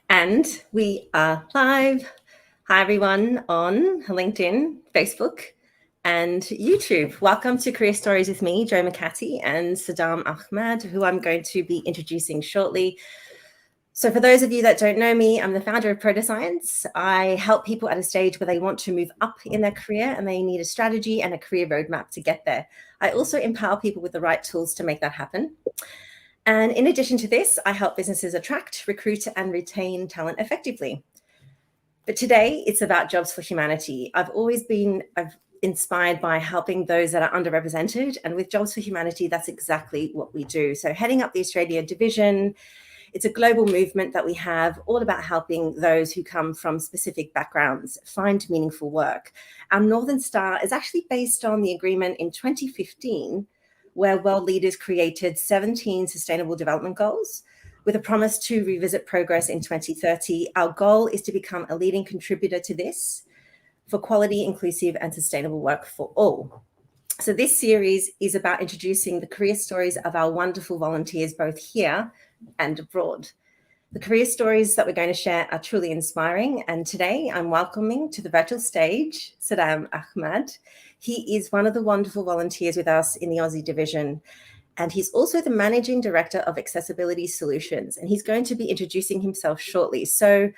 And we are live. Hi, everyone on LinkedIn, Facebook, and YouTube. Welcome to Career Stories with me, 𝗪𝗪𝗁 and Saddam Ahmed, who I'm going to be introducing shortly. So for those of you that don't know me, I'm the founder of 𝗪𝗏𝗁. I help people at a stage where they want to move up in their career and they need a strategy and a career roadmap to get there. I also empower people with the right tools to make that happen. And in addition to this, I help businesses attract, recruit, and retain talent effectively. But today, it's about Jobs for Humanity. I've inspired by helping those that are underrepresented. And with Jobs for Humanity, that's exactly what we do. So heading up the Australia division, it's a global movement that we have all about helping those who come from specific backgrounds find meaningful work. Our Northern Star is actually based on the agreement in 2015 where world leaders created 17 sustainable development goals with a promise to revisit progress in 2030. Our goal is to become a leading contributor to this for quality, inclusive, and sustainable work for all. So this series is about introducing the career stories of our wonderful volunteers, both here and abroad. The career stories that we're going to share are truly inspiring. And today I'm welcoming to the virtual stage, Saddam Ahmed. He is one of the wonderful volunteers with us in the Aussie division. And he's also the Managing Director of Accessibility Solutions. And he's going to be introducing himself shortly. So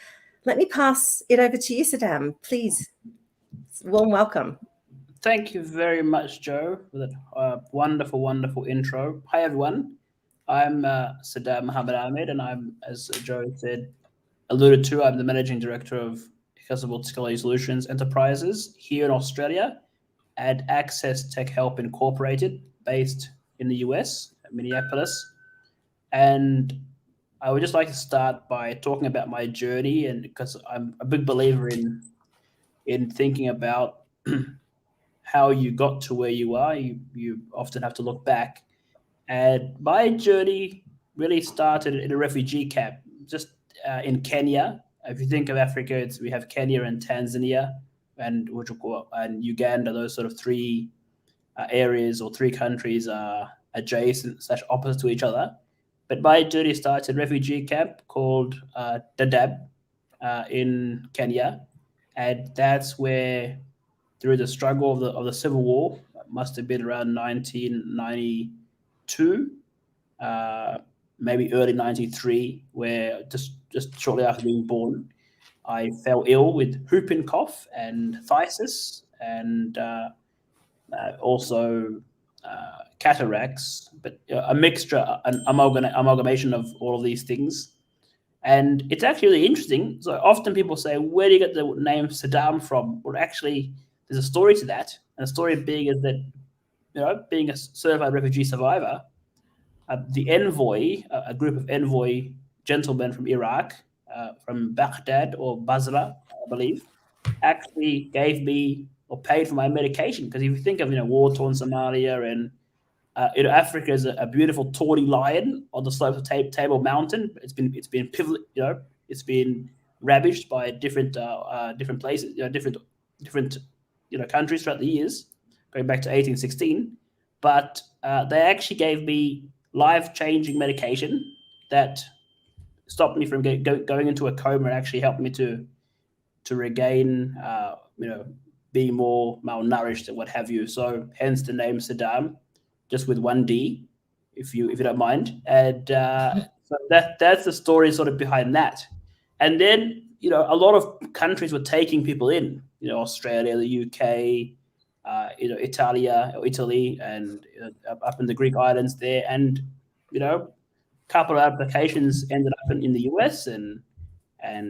let me pass it over to you, Saddam. Please, warm welcome. Thank you very much, Jo, for that wonderful, wonderful intro. Hi, everyone. I'm Saddam Mohammed Ahmed, and I'm, as Jo alluded to, I'm the Managing Director of Accessibility Solutions Enterprises here in Australia at Access Tech Help Incorporated, based in the US, Minneapolis. And I would just like to start by talking about my journey, and because I'm a big believer in thinking about how you got to where you are. You often have to look back. And my journey really started in a refugee camp, just in Kenya. If you think of Africa, we have Kenya and Tanzania and Uganda. Those sort of three areas or three countries are adjacent / opposite to each other. But my journey started in a refugee camp called Dadaab in Kenya. And that's where, through the struggle of the Civil War, must have been around 1992, maybe early 93, where just shortly after being born, I fell ill with whooping cough and phthisis and also cataracts, but a mixture, an amalgamation of all of these things. And it's actually really interesting. So often people say, where do you get the name Saddam from? Well, actually, there's a story to that. And the story being is that, being a certified refugee survivor, the envoy, a group of envoy gentlemen from Iraq, from Baghdad or Basra, I believe, actually gave me or paid for my medication. Because if you think of, war-torn Somalia and Africa is a beautiful tawny lion on the slopes of Table Mountain. It's been ravaged by different places, different countries throughout the years, going back to 1816. But they actually gave me life-changing medication that stopped me from going into a coma and actually helped me to regain, being more malnourished and what have you. So hence the name Saddam, just with one D, if you don't mind. And so that's the story sort of behind that. And then, a lot of countries were taking people in, Australia, the UK, Italy, and up in the Greek islands there. And, a couple of applications ended up in the US and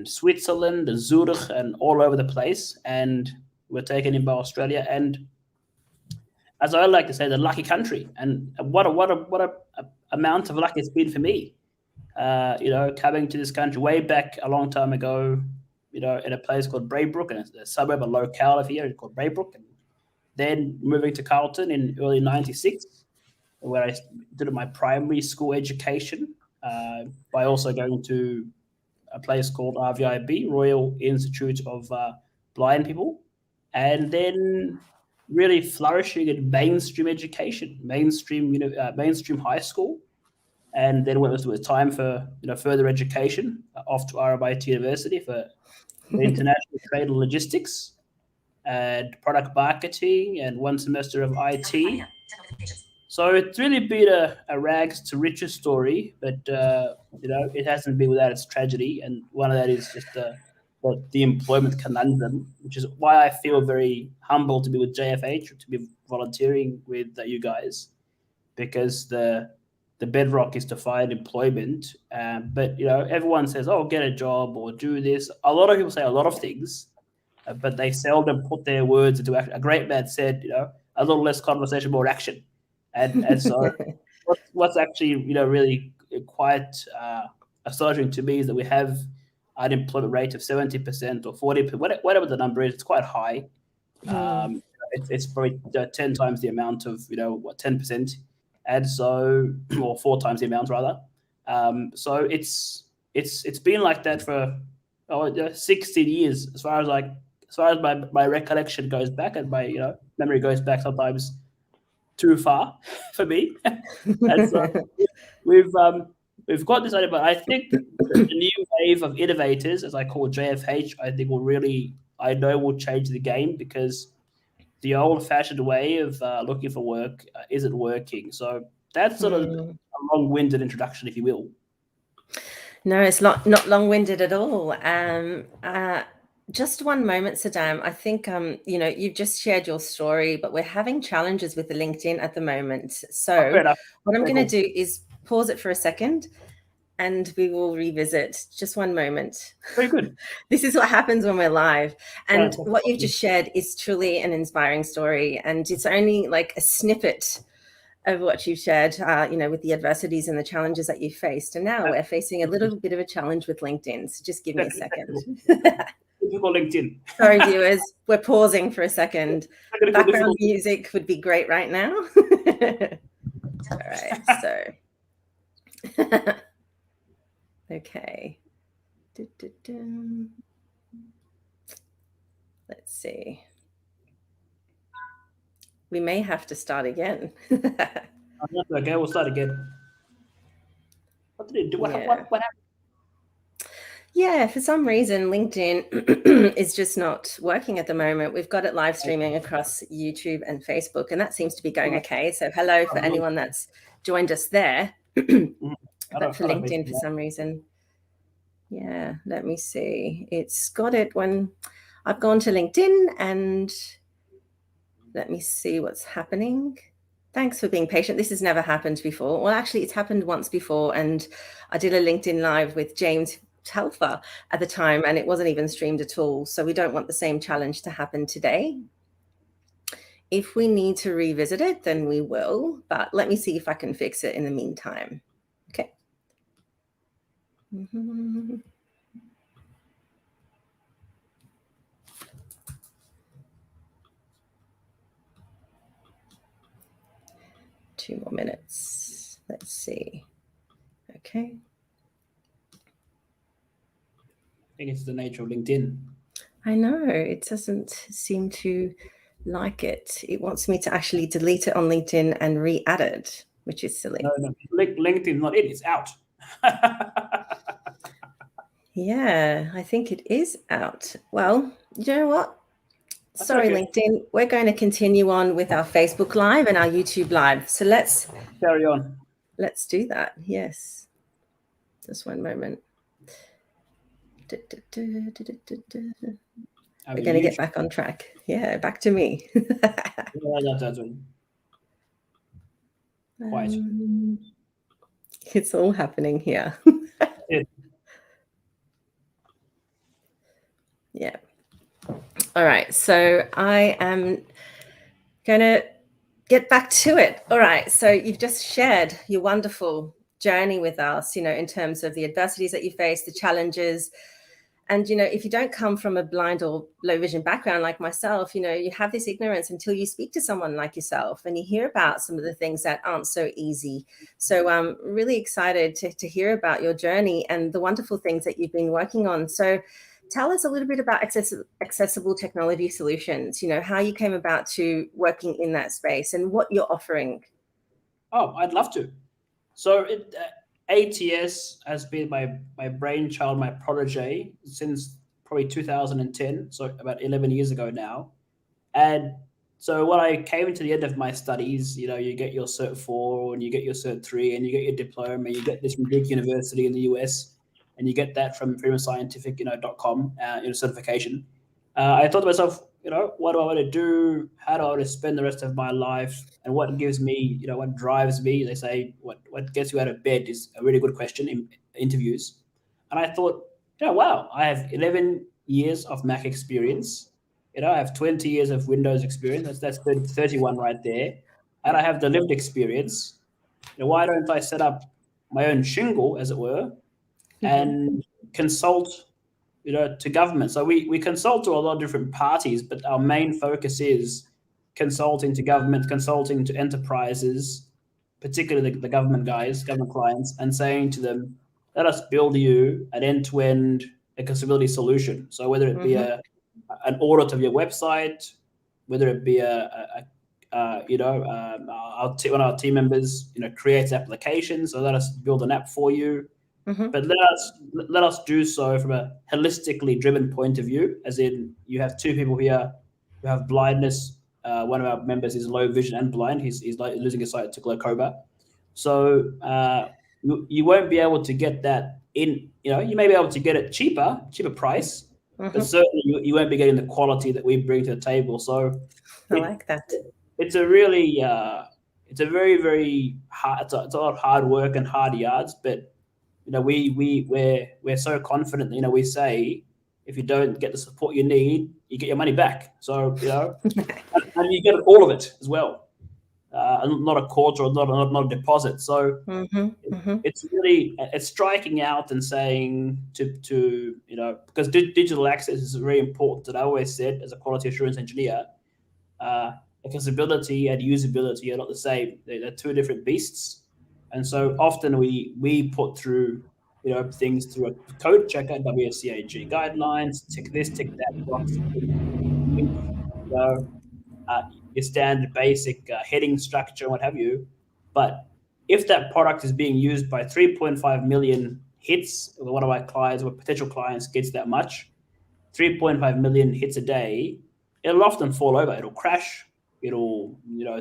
Switzerland and Zurich and all over the place. And were taken in by Australia. And as I like to say, the lucky country. And what a amount of luck it's been for me. Coming to this country way back a long time ago, in a place called Braybrook, and it's a suburb, a locality here called Braybrook, and then moving to Carlton in early '96, where I did my primary school education by also going to a place called RVIB, Royal Institute of Blind People, and then really flourishing in mainstream education, mainstream high school. and then when it was time for further education, off to 𝗂𝗏𝗄 University for international trade and logistics and product marketing and 1 semester of IT. So it's really been a rags to riches story, but it hasn't been without its tragedy, and one of that is just the employment conundrum, which is why I feel very humble to be with JFH, or to be volunteering with you guys, because the bedrock is to find employment. But everyone says, "Oh, get a job or do this." A lot of people say a lot of things, but they seldom put their words into action. A great man said, "A little less conversation, more action." And so, what's actually really quite astonishing to me is that we have an unemployment rate of 70% or 40%, whatever the number is. It's quite high. It's probably 10 times the amount of 10%, and so, or 4 times the amount rather. So it's been like that for 16 years, as far as my recollection goes back, and my memory goes back sometimes too far for me. And so we've got this idea, but I think the new wave of innovators, as I call JFH, I think will change the game, because the old-fashioned way of looking for work isn't working. So that's sort of a long-winded introduction, if you will. No, it's not long-winded at all. Just one moment, Saddam. I think, you've just shared your story, but we're having challenges with the LinkedIn at the moment. So what I'm going to do is pause it for a second, and we will revisit. Just one moment. Very good. This is what happens when we're live. And what you've just shared is truly an inspiring story. And it's only like a snippet of what you've shared, with the adversities and the challenges that you faced. And now we're facing a little bit of a challenge with LinkedIn. So just give me a second. LinkedIn. Sorry, viewers, we're pausing for a second. Background music would be great right now. All right, so. Okay. Let's see. We may have to start again. Okay, we'll start again. What did it do? What happened? Yeah, for some reason, LinkedIn is just not working at the moment. We've got it live streaming across YouTube and Facebook, and that seems to be going okay. So hello for anyone that's joined us there. But for LinkedIn, for some reason, yeah, let me see. It's got it when I've gone to LinkedIn, and let me see what's happening. Thanks for being patient. This has never happened before. Well, actually, it's happened once before, and I did a LinkedIn Live with 𝗵𝗵𝗁 at the time, and it wasn't even streamed at all. So we don't want the same challenge to happen today. If we need to revisit it, then we will, but let me see if I can fix it in the meantime. Okay. 2 more minutes. Let's see. Okay. I think it's the nature of LinkedIn. I know, it doesn't seem to like it. It wants me to actually delete it on LinkedIn and re-add it, which is silly. No, LinkedIn not in, it's out. Yeah, I think it is out. Well, you know what? Sorry, okay. LinkedIn, we're going to continue on with our Facebook Live and our YouTube Live. So let's carry on. Let's do that. Yes. Just one moment. We're going to get back on track. Yeah, back to me. It's all happening here. Yeah. All right. So I am going to get back to it. All right. So you've just shared your wonderful journey with us, in terms of the adversities that you face, the challenges. And, if you don't come from a blind or low vision background like myself, you have this ignorance until you speak to someone like yourself and you hear about some of the things that aren't so easy. So I'm really excited to hear about your journey and the wonderful things that you've been working on. So tell us a little bit about accessible technology solutions, how you came about to working in that space and what you're offering. Oh, I'd love to. So ATS has been my brainchild, my protege since probably 2010, so about 11 years ago now. And so when I came to the end of my studies, you get your Cert 4 and you get your Cert 3 and you get your diploma, you get this from big university in the US, and you get that from freedomscientific.com, certification. I thought to myself, what do I want to do? How do I want to spend the rest of my life? And what gives me, what drives me? They say, what gets you out of bed is a really good question in interviews. And I thought, wow, I have 11 years of Mac experience. I have 20 years of Windows experience. That's 31 right there. And I have the lived experience. Why don't I set up my own shingle, as it were, and consult to government? So we consult to a lot of different parties, but our main focus is consulting to government, consulting to enterprises, particularly the government guys, government clients, and saying to them, let us build you an end-to-end accessibility solution. So whether it be an audit of your website, whether it be one of our team members, creates applications, so let us build an app for you. But let us do so from a holistically driven point of view, as in you have two people here who have blindness. One of our members is low vision and blind. He's like losing his sight to glaucoma. So you won't be able to get that in. You may be able to get it cheaper price, but certainly you won't be getting the quality that we bring to the table. So I like that. It's a really it's a very, very hard. It's a lot of hard work and hard yards, but we're so confident that, we say, if you don't get the support you need, you get your money back. So, and you get all of it as well. Not a quarter or not a deposit. So it's striking out and saying to because digital access is very important. That I always said as a quality assurance engineer, accessibility and usability are not the same. They're two different beasts. And so often we put through things through a code checker, WCAG guidelines, tick this, tick that box, your standard basic heading structure, what have you. But if that product is being used by 3.5 million hits, one of my clients or potential clients gets that much, 3.5 million hits a day, it'll often fall over. It'll crash. It'll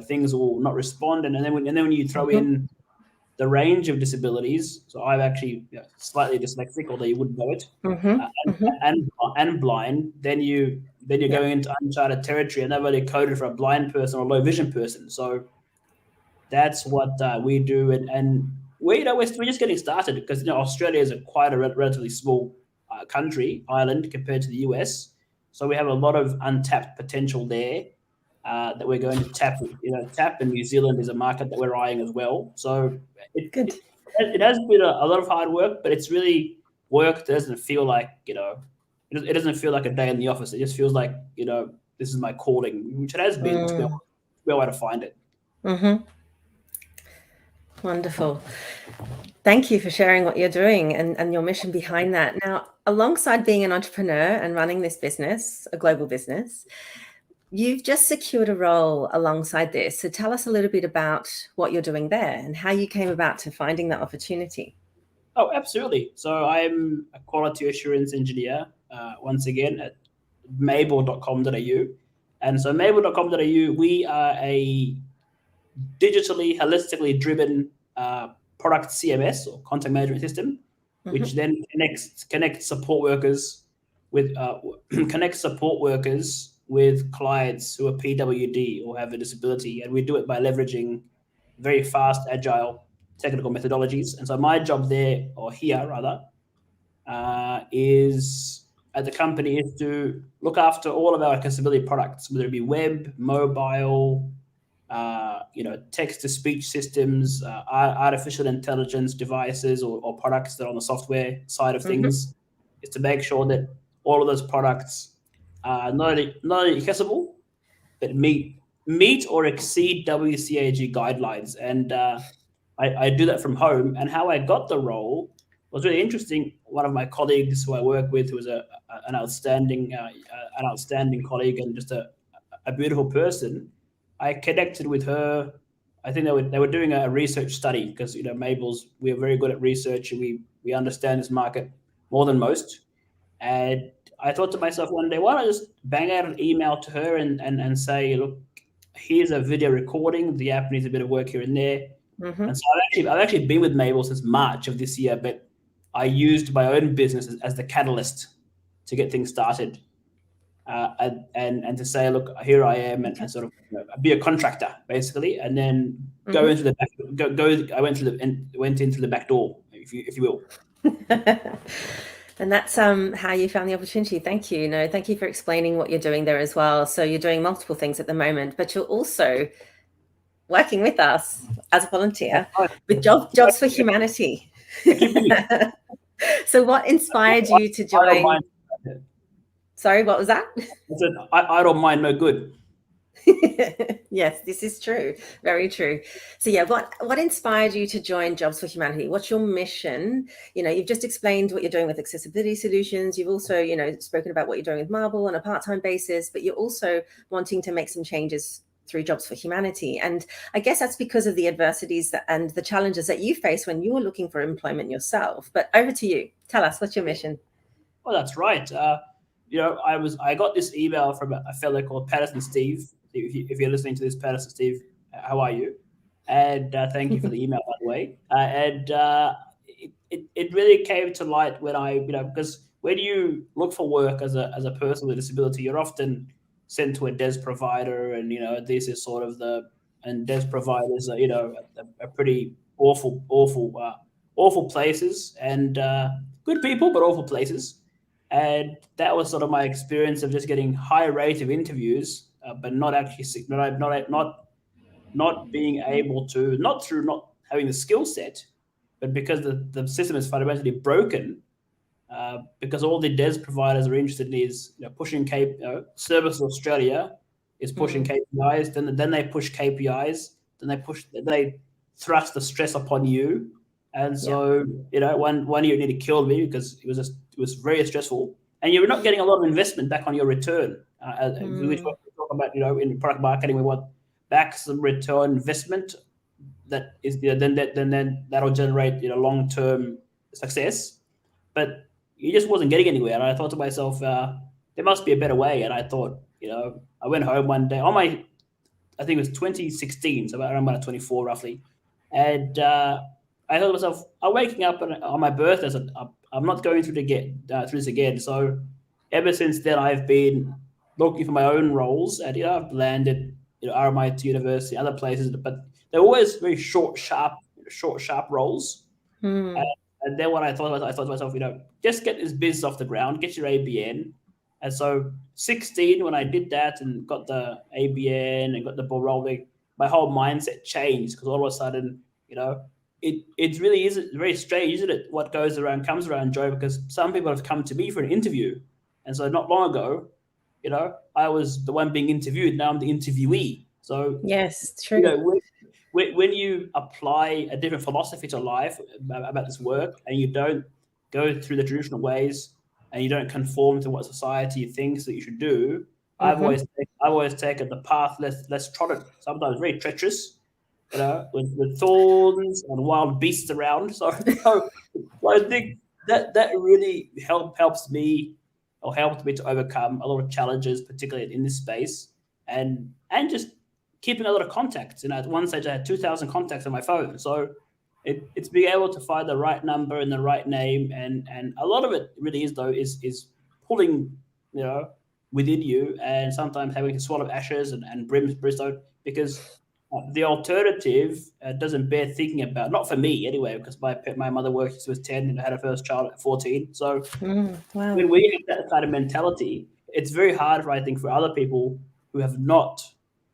things will not respond. And then when you throw in the range of disabilities, so I'm actually slightly dyslexic, although you wouldn't know it, and blind, then you're going into uncharted territory, and they've only coded for a blind person or a low vision person. So that's what we do, and we're just getting started, because Australia is quite a relatively small country, island, compared to the US. So we have a lot of untapped potential there. That we're going to tap, and New Zealand is a market that we're eyeing as well. So it has been a lot of hard work, but it's really work that doesn't feel like, it doesn't feel like a day in the office. It just feels like, this is my calling, which it has been to be able to find it. Wonderful. Thank you for sharing what you're doing and your mission behind that. Now, alongside being an entrepreneur and running this business, a global business, you've just secured a role alongside this. So tell us a little bit about what you're doing there and how you came about to finding that opportunity. Oh, absolutely. So I'm a quality assurance engineer, once again, at 𝗵𝗿𝗀𝗄𝑐𝑜𝑚.au. And so 𝗵𝗿𝗀𝗄𝑐𝑜𝑚.au, we are a digitally, holistically driven product CMS, or content management system, which then connects support workers with clients who are PWD or have a disability, and we do it by leveraging very fast, agile technical methodologies. And so my job there, or here rather, is at the company is to look after all of our accessibility products, whether it be web, mobile, text-to-speech systems, artificial intelligence devices, or products that are on the software side of things, is to make sure that all of those products not only accessible, but meet or exceed WCAG guidelines. And I do that from home. And how I got the role was really interesting. One of my colleagues who I work with, who was an outstanding colleague and just a beautiful person, I connected with her I think they were doing a research study because Mabel's, we're very good at research and we understand this market more than most. And I thought to myself one day, why don't I just bang out an email to her and say, look, here's a video recording. The app needs a bit of work here and there. And so I've actually been with Mayble since March of this year, but I used my own business as the catalyst to get things started, and to say, look, here I am, and sort of be a contractor basically, and then go into the back, I went into the back door, if you will. And that's how you found the opportunity. Thank you. Thank you for explaining what you're doing there as well. So you're doing multiple things at the moment, but you're also working with us as a volunteer with Jobs for Humanity. So what inspired you to join? Sorry, what was that? I said, I don't mind no good. Yes, this is true. Very true. So yeah, what inspired you to join Jobs for Humanity? What's your mission? You've just explained what you're doing with accessibility solutions. You've also, spoken about what you're doing with Marble on a part-time basis, but you're also wanting to make some changes through Jobs for Humanity. And I guess that's because of the adversities and the challenges that you face when you're looking for employment yourself. But over to you. Tell us, what's your mission? Well, that's right. I got this email from a fellow called Patterson Steve. If you're listening to this, Patterson Steve, how are you? And thank you for the email, by the way. It really came to light when because when you look for work as a person with a disability, you're often sent to a DES provider, and this is sort of and DES providers are a pretty awful places, and good people but awful places. And that was sort of my experience of just getting high rate of interviews, but not actually not being able to, not through not having the skill set, but because the system is fundamentally broken. Because all the DES providers are interested in is pushing Service Australia is pushing KPIs, then they push KPIs, then they thrust the stress upon you, and so one year it nearly killed me because it was very stressful, and you're not getting a lot of investment back on your return. Which we talk about in product marketing, we want back some return investment that is then that'll generate long-term success, but he just wasn't getting anywhere. And I thought to myself, there must be a better way. And I thought, I went home one day I think it was 2016, so around about 24 roughly. And I thought to myself, I'm waking up on my birthday, I'm not going through this again. So ever since then, I've been looking for my own roles, and I've landed RMIT University, other places, but they're always very short, sharp roles. And then what I thought to myself, just get this business off the ground, get your ABN. And so 16, when I did that and got the ABN and got the ball rolling, my whole mindset changed, because all of a sudden, it really is very strange, isn't it? What goes around comes around, Joe, because some people have come to me for an interview. And so not long ago, I was the one being interviewed. Now I'm the interviewee. So yes, true. When you apply a different philosophy to life about this work, and you don't go through the traditional ways, and you don't conform to what society thinks that you should do, I've always taken the path less trodden, sometimes very treacherous, with thorns and wild beasts around. So I think that really helped me to overcome a lot of challenges, particularly in this space, and just keeping a lot of contacts. At one stage I had 2,000 contacts on my phone. So it's being able to find the right number and the right name, and a lot of it really is pulling within you, and sometimes having to swallow ashes and brimstone, because the alternative doesn't bear thinking about. Not for me anyway, because my mother worked since she was 10 and had her first child at 14. So wow. When we have that kind of mentality, it's very hard, I think, for other people who have not.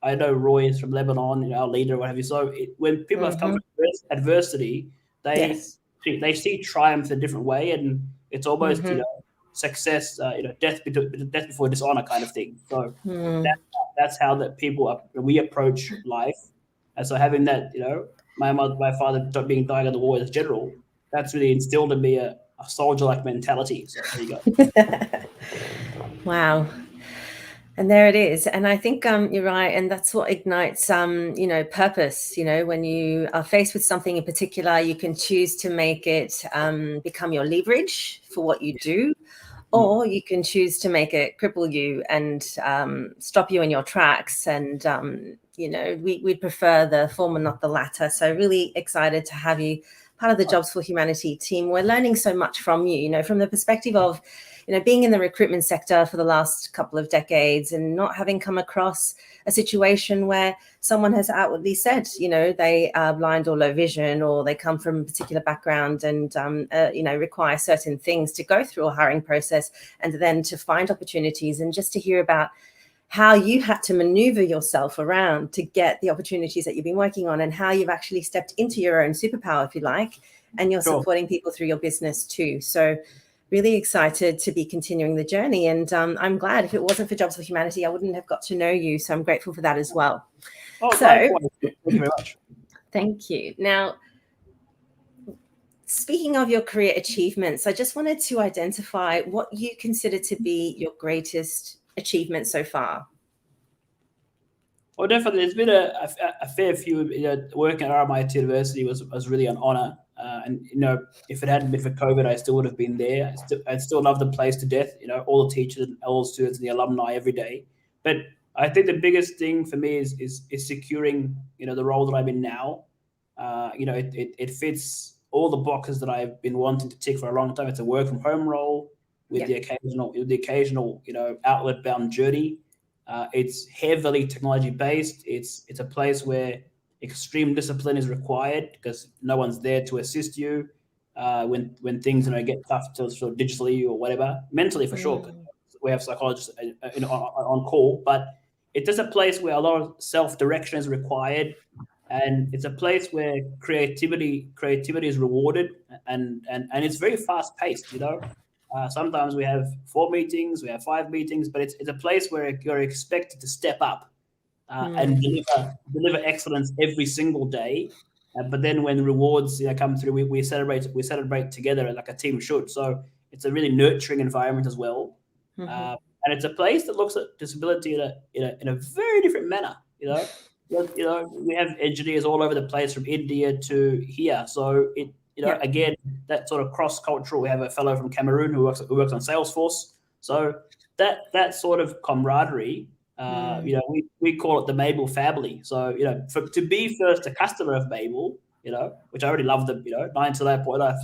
I know Roy is from Lebanon, our leader, what have you. So when people have come from adversity, they see triumph in a different way, and it's almost success, death before dishonor kind of thing. So that's how we approach life. And so having that, my father being dying of the war as a general, that's really instilled in me a soldier-like mentality. So there you go. Wow. And there it is. And I think you're right. And that's what ignites, purpose. When you are faced with something in particular, you can choose to make it become your leverage for what you do, or you can choose to make it cripple you and stop you in your tracks. And, we'd prefer the former, not the latter. So really excited to have you part of the Jobs for Humanity team. We're learning so much from you, from the perspective of, being in the recruitment sector for the last couple of decades and not having come across a situation where someone has outwardly said, they are blind or low vision, or they come from a particular background and, require certain things to go through a hiring process and then to find opportunities, and just to hear about how you had to maneuver yourself around to get the opportunities that you've been working on, and how you've actually stepped into your own superpower, if you like, and you're supporting people through your business too. So really excited to be continuing the journey. And I'm glad, if it wasn't for Jobs for Humanity, I wouldn't have got to know you. So I'm grateful for that as well. Thank you very much. Thank you. Now, speaking of your career achievements, I just wanted to identify what you consider to be your greatest achievement so far. Well, definitely, there's been a fair few. Working at RMIT University was really an honor. And if it hadn't been for COVID, I still would have been there. I still love the place to death. All the teachers and all the students and the alumni every day. But I think the biggest thing for me is securing the role that I'm in now. It fits all the boxes that I've been wanting to tick for a long time. It's a work from home role with the occasional outward bound journey. It's heavily technology based. It's a place where extreme discipline is required, because no one's there to assist you when things get tough to sort of digitally or whatever. Mentally, for sure, we have psychologists on call, but it's just a place where a lot of self-direction is required, and it's a place where creativity is rewarded, and it's very fast-paced. Sometimes we have 4 meetings, we have 5 meetings, but it's a place where you're expected to step up and deliver excellence every single day. But then when the rewards come through, we celebrate together like a team should. So it's a really nurturing environment as well. And it's a place that looks at disability in a very different manner. We have engineers all over the place, from India to here. So again, that sort of cross-cultural. We have a fellow from Cameroon who works on Salesforce. So that sort of camaraderie. We call it the 𝗵𝗿𝗱. So to be first a customer of 𝗵𝗿, which I already love them, 9 to 8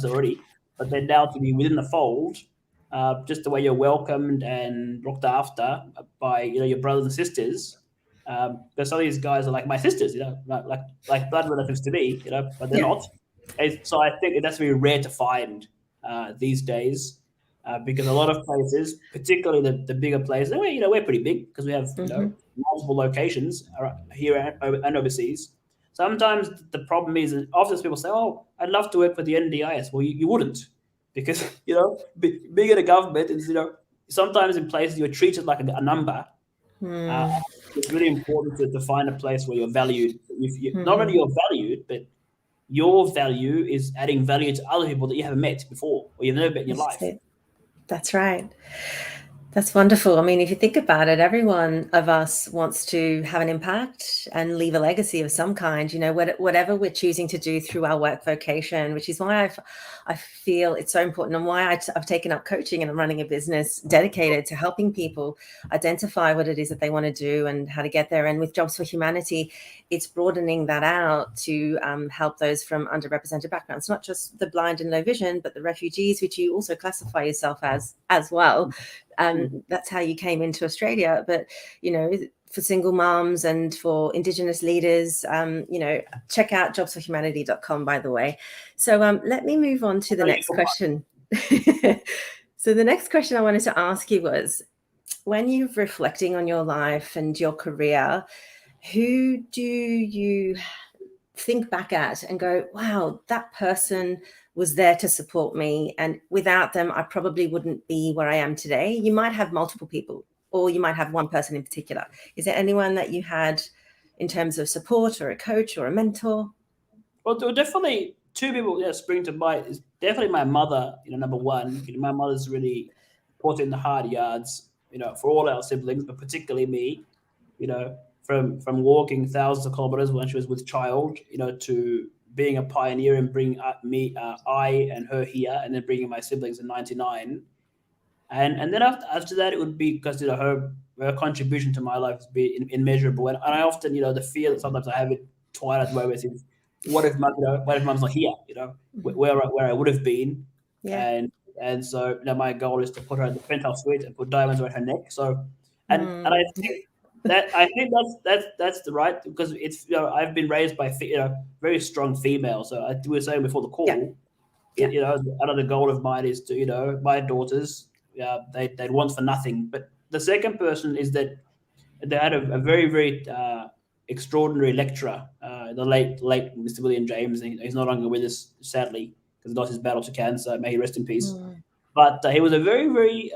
already, but then now to be within the fold, just the way you're welcomed and looked after by your brothers and sisters. Because some of these guys are like my sisters, like blood relatives to me, but they're not. And so I think that's very rare to find these days. Because a lot of places, particularly the bigger places, we're pretty big because we have multiple locations here and overseas. Sometimes the problem is, often people say, "Oh, I'd love to work for the NDIS." Well, you wouldn't, because being in a government is sometimes in places you're treated like a number. It's really important to find a place where you're valued. Not only you're valued, but your value is adding value to other people that you haven't met before or you've never met in your life. That's right. That's wonderful. I mean, if you think about it, every one of us wants to have an impact and leave a legacy of some kind, whatever we're choosing to do through our work vocation, which is why I feel it's so important, and why I've taken up coaching, and I'm running a business dedicated to helping people identify what it is that they want to do and how to get there. And with Jobs for Humanity, it's broadening that out to help those from underrepresented backgrounds, not just the blind and low vision, but the refugees, which you also classify yourself as well. That's how you came into Australia. But, for single moms and for Indigenous leaders, check out jobsforhumanity.com, by the way. So let me move on to the next question. So the next question I wanted to ask you was, when you're reflecting on your life and your career, who do you think back at and go, wow, that person was there to support me, and without them, I probably wouldn't be where I am today? You might have multiple people, or you might have one person in particular. Is there anyone that you had in terms of support, or a coach or a mentor? Well, there were definitely 2 people that spring to mind. Is definitely my mother, number one. My mother's really put in the hard yards for all our siblings, but particularly me, from walking thousands of kilometers when she was with child, to being a pioneer and bringing I and her here, and then bringing my siblings in '99, and then after that it would be because her contribution to my life has been immeasurable, and I often the fear that sometimes I have at twilight where it's what if mom's not here, where I would have been, and so my goal is to put her in the penthouse suite and put diamonds around her neck. So and I think that's the right, because it's I've been raised by very strong females. So we were saying before the call, another goal of mine is to my daughters, they'd want for nothing. But the second person is that they had a very very extraordinary lecturer, the late Mr. William James. He's no longer with us, sadly, because he lost his battle to cancer. May he rest in peace. But he was a very very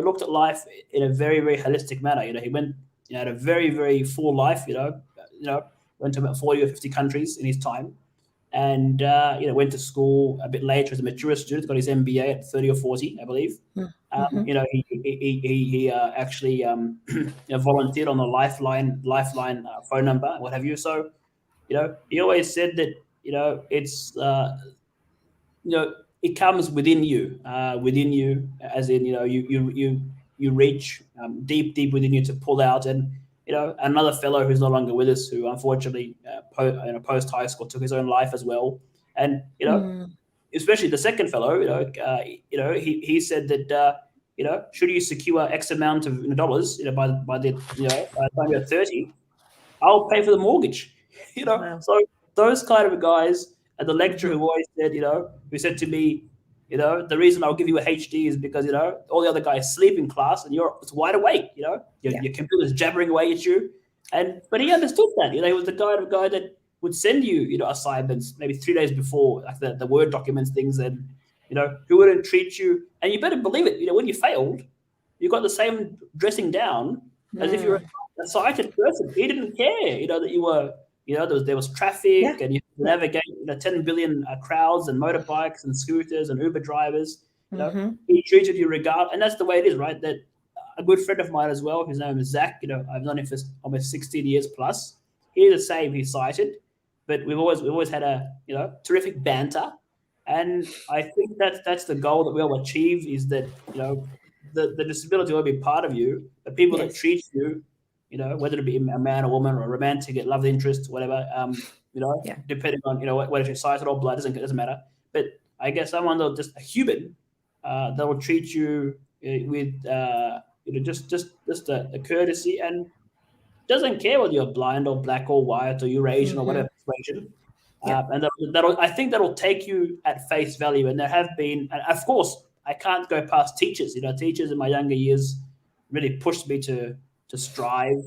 looked at life in a very very holistic manner. He went had a very very full life. Went to about 40 or 50 countries in his time, and went to school a bit later as a mature student. Got his MBA at 30 or 40, I believe. He actually volunteered on the Lifeline phone number, what have you. So he always said that it's it comes within you, as in you reach deep within you to pull out. And another fellow who's no longer with us, who unfortunately post high school took his own life as well. And especially the second fellow, he said that should you secure X amount of dollars, by the time you're 30, I'll pay for the mortgage. Wow. So those kind of guys. And the lecturer who always said, who said to me, the reason I'll give you a HD is because all the other guys sleep in class and you're wide awake. Your computer's jabbering away at you. But he understood that. He was the guy that would send you assignments maybe 3 days before, like the Word documents things, and who wouldn't treat you. And you better believe it. When you failed, you got the same dressing down as if you were a sighted person. He didn't care. That you were. There was traffic, and you had to navigate 10 billion crowds and motorbikes and scooters and Uber drivers. He treated you regard, and that's the way it is, right? That a good friend of mine as well, his name is Zach. I've known him for almost 16 years plus. He's the same. He's sighted, but we've always had a terrific banter, and I think that's the goal that we'll achieve, is that the disability will be part of you, the people that treat you. Whether it be a man or woman or a romantic love interest, whatever, depending on, whether you're sighted or blind, doesn't matter. But I guess someone just a human that will treat you with just a courtesy, and doesn't care whether you're blind or black or white or Eurasian or whatever persuasion. And I think that'll take you at face value. And there have been, and of course, I can't go past teachers. Teachers in my younger years really pushed me to strive,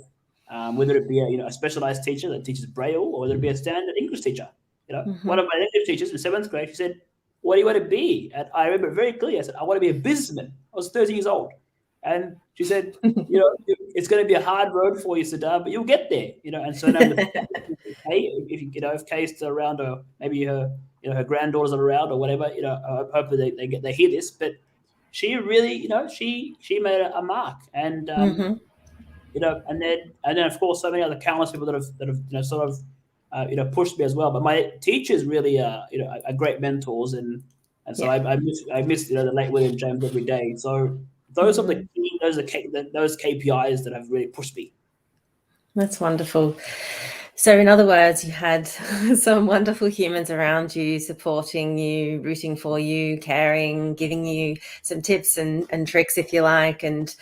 whether it be a specialized teacher that teaches Braille, or whether it be a standard English teacher. One of my English teachers in 7th grade, she said, "What do you want to be?" And I remember very clearly, I said, "I want to be a businessman." I was 13 years old. And she said, "It's going to be a hard road for you, Sadar, but you'll get there." And so now if Kay's still around, or maybe her granddaughters are around or whatever, hopefully they hear this. But she really, she made a mark. And and then of course so many other countless people that have sort of pushed me as well. But my teachers really are great mentors, and so I miss the late William James every day. So those are those KPIs that have really pushed me. That's wonderful. So in other words, you had some wonderful humans around you, supporting you, rooting for you, caring, giving you some tips and tricks, if you like, and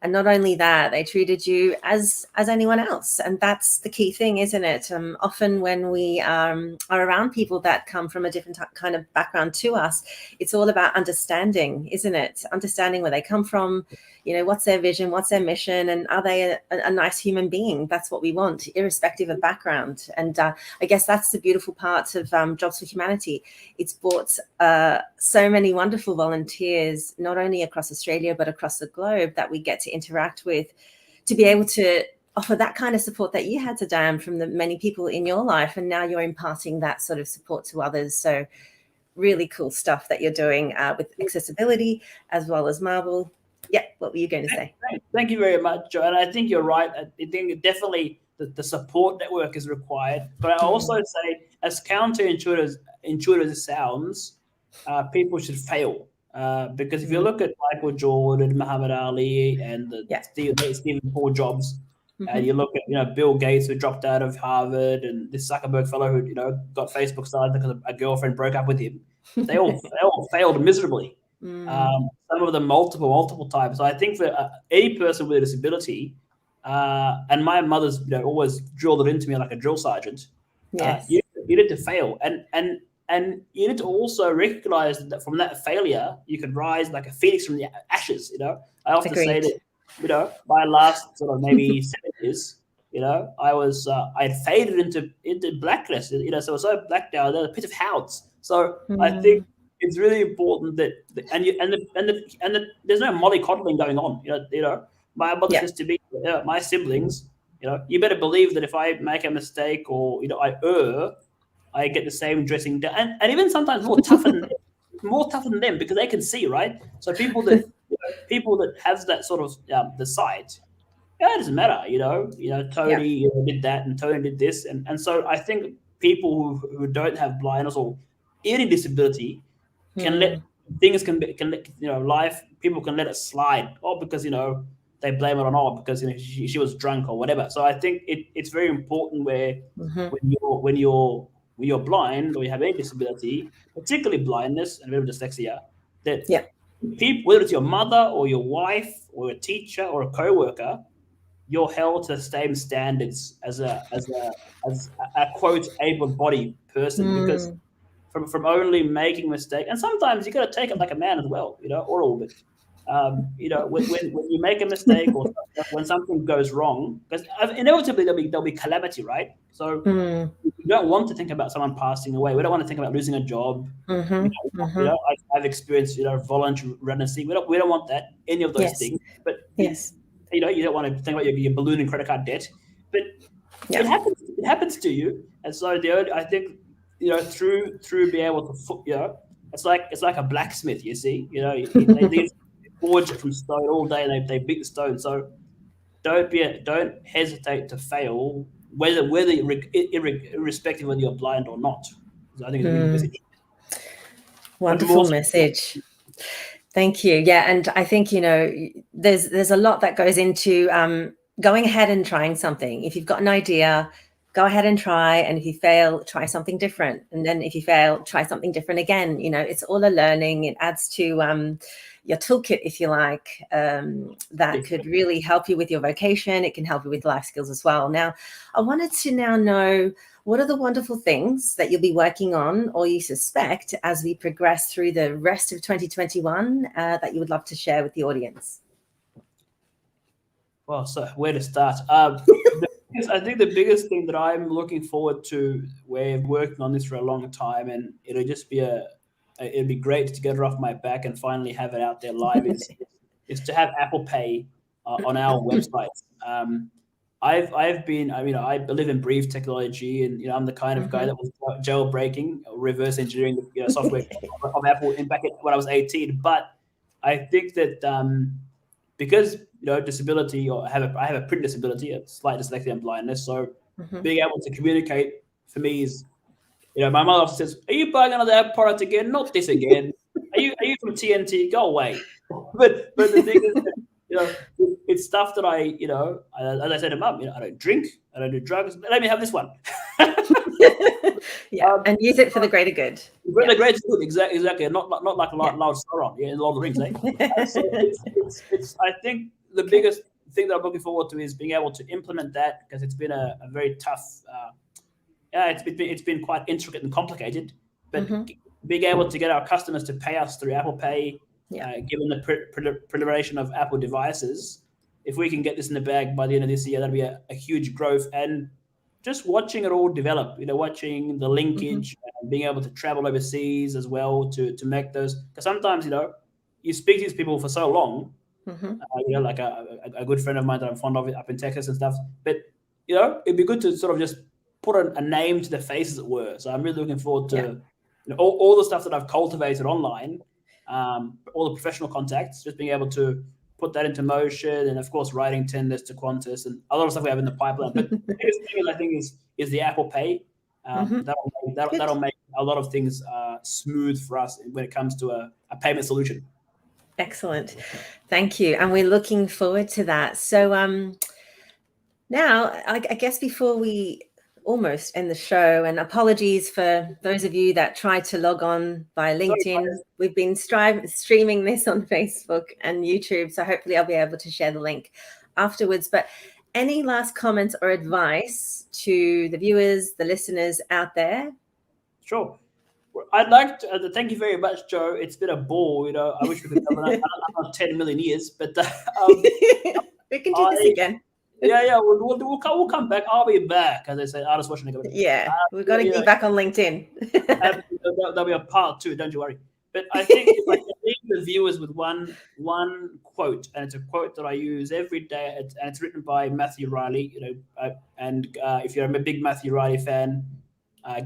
not only that, they treated you as anyone else. And that's the key thing, isn't it? Often when we are around people that come from a different kind of background to us, it's all about understanding, isn't it? Understanding where they come from, what's their vision, what's their mission, and are they a nice human being? That's what we want, irrespective of background. And I guess that's the beautiful part of Jobs for Humanity. It's brought so many wonderful volunteers, not only across Australia, but across the globe, that we get to interact with, to be able to offer that kind of support that you had, to Dan, from the many people in your life. And now you're imparting that sort of support to others. So really cool stuff that you're doing with accessibility, as well as Marble. Yeah, what were you going to say? Thank you very much, Joe. And I think you're right. I think definitely the support network is required. But I also say, as counterintuitive as it sounds, people should fail. Because if you look at Michael Jordan, Muhammad Ali, and the Stephen Paul Jobs, and you look at Bill Gates, who dropped out of Harvard, and this Zuckerberg fellow who got Facebook started because a girlfriend broke up with him. They all failed miserably. Some of them multiple times. So I think for any person with a disability, and my mother's always drilled it into me like a drill sergeant. Yes. You need to fail, and you need to also recognize that from that failure you can rise like a phoenix from the ashes. I often say that my last sort of maybe 7 years, I had faded into blackness. So I was so blacked out, the pit of hounds. So I think it's really important that there's no mollycoddling going on. My mother says to me, my siblings, you better believe that if I make a mistake or I get the same dressing down, and even sometimes more tougher than them because they can see, right? So people that have that sort of the sight, it doesn't matter, Tony did that and Tony did this, and so I think people who don't have blindness or any disability can let things life, people can let it slide, or because they blame it on because she was drunk or whatever. So I think it's very important where when you're blind or you have any disability, particularly blindness and a bit of dyslexia, that people, whether it's your mother or your wife or a teacher or a co-worker, you're held to the same standards as a quote able-bodied person, because from only making mistakes, and sometimes you got to take it like a man as well, or a woman. When you make a mistake or when something goes wrong, because inevitably there'll be calamity, right? So you don't want to think about someone passing away. We don't want to think about losing a job. I've experienced voluntary redundancy. We don't want that, any of those things. But you don't want to think about your balloon and credit card debt. But it happens to you, and so I think through being able to it's like a blacksmith. You see, they forge it from stone all day, and they beat the stone. So don't hesitate to fail, whether irrespective of whether you're blind or not. So I think it's a really message. Wonderful message. Thank you. Yeah, and I think there's a lot that goes into going ahead and trying something. If you've got an idea, go ahead and try, and if you fail, try something different, and then if you fail, try something different again. It's all a learning. It adds to your toolkit, if you like, that could really help you with your vocation. It can help you with life skills as well. Now, I wanted to now know, what are the wonderful things that you'll be working on, or you suspect, as we progress through the rest of 2021 that you would love to share with the audience? Well, so where to start? I think the biggest thing that I'm looking forward to, we're working on this for a long time, and it'll just be it'd be great to get it off my back and finally have it out there live, is to have Apple Pay on our website. I live and breathe technology, and I'm the kind of guy that was jailbreaking, reverse engineering the software of Apple back when I was 18. But I think that because disability, or I have a print disability, a slight dyslexia and blindness, so being able to communicate for me is, my mother often says, "Are you buying another Apple product again? Not this again. Are you from TNT? Go away." But the thing is that, it's stuff that as I said to Mum, I don't drink, I don't do drugs. Let me have this one. And use it for the greater good. The greater good, exactly. Not like a loud Sauron, in Lord of the Rings, eh? So it's I think the biggest thing that I'm looking forward to is being able to implement that, because it's been a very tough. It's been quite intricate and complicated, but being able to get our customers to pay us through Apple Pay, given the proliferation of Apple devices, if we can get this in the bag by the end of this year, that'll be a huge growth. And just watching it all develop, watching the linkage, and being able to travel overseas as well to make those. Because sometimes, you speak to these people for so long, like a good friend of mine that I'm fond of up in Texas and stuff. But, it'd be good to sort of just put a name to the face, as it were. So I'm really looking forward to all the stuff that I've cultivated online, all the professional contacts, just being able to put that into motion, and of course writing tenders to Qantas and a lot of stuff we have in the pipeline. But the biggest thing I think is the Apple Pay. That'll make a lot of things smooth for us when it comes to a payment solution. Excellent. Thank you. And we're looking forward to that. So now, I guess before we almost end the show, and apologies for those of you that tried to log on via LinkedIn. We've been streaming this on Facebook and YouTube, so hopefully I'll be able to share the link afterwards. But any last comments or advice to the viewers, the listeners out there? Sure. I'd like to thank you very much, Joe. It's been a ball. I wish we could have another 10 million years, but we can do this again. Yeah, we'll come back. I'll be back, as I say. I'll just watch it. Yeah, we've got to be back on LinkedIn. There'll be a part 2. Don't you worry. But I think if I can leave the viewers with one quote, and it's a quote that I use every day, and it's written by Matthew Riley. And if you're a big Matthew Riley fan,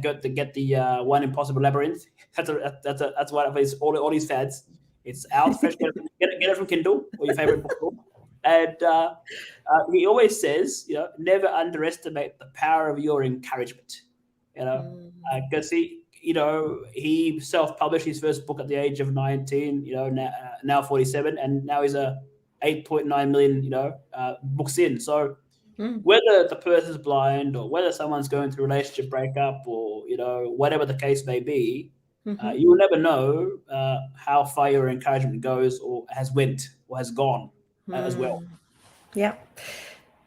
get the One Impossible Labyrinth. That's one of his all his fads. It's out fresh. Get it from Kindle or your favorite bookstore. And he always says, never underestimate the power of your encouragement. Because he self-published his first book at the age of 19. Now 47, and now he's a 8.9 million books in. So whether the person's blind or whether someone's going through a relationship breakup or whatever the case may be, you will never know how far your encouragement goes or has gone as well. Yeah,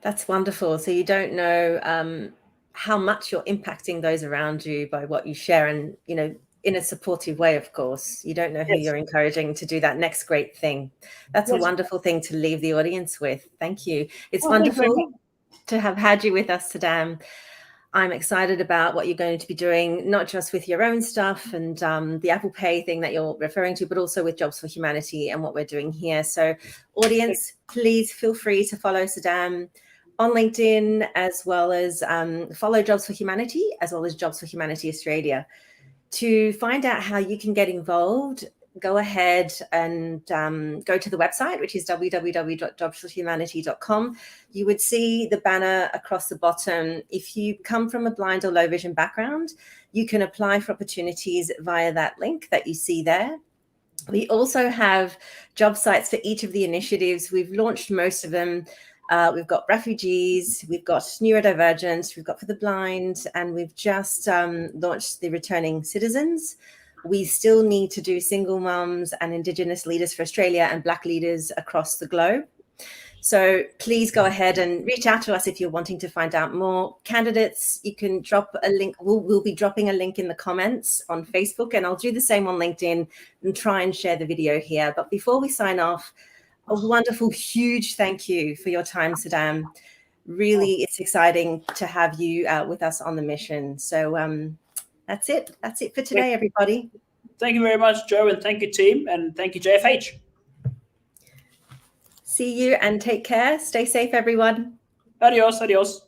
that's wonderful. So you don't know how much you're impacting those around you by what you share, and in a supportive way, of course. You don't know who you're encouraging to do that next great thing. That's a wonderful thing to leave the audience with. Thank you. It's wonderful to have had you with us today. I'm excited about what you're going to be doing, not just with your own stuff and the Apple Pay thing that you're referring to, but also with Jobs for Humanity and what we're doing here. So audience, please feel free to follow Saddam on LinkedIn, as well as follow Jobs for Humanity, as well as Jobs for Humanity Australia. To find out how you can get involved, go ahead and go to the website, which is www.jobsforhumanity.com. You would see the banner across the bottom. If you come from a blind or low vision background, you can apply for opportunities via that link that you see there. We also have job sites for each of the initiatives. We've launched most of them. We've got refugees, we've got neurodivergent, we've got for the blind, and we've just launched the returning citizens. We still need to do single mums and Indigenous leaders for Australia and Black leaders across the globe. So please go ahead and reach out to us if you're wanting to find out more. Candidates, you can drop a link. We'll be dropping a link in the comments on Facebook, and I'll do the same on LinkedIn and try and share the video here. But before we sign off, a wonderful, huge thank you for your time, Saddam. Really, it's exciting to have you with us on the mission. So that's it. That's it for today, everybody. Thank you very much, Joe, and thank you, team, and thank you, JFH. See you and take care. Stay safe, everyone. Adios, adios.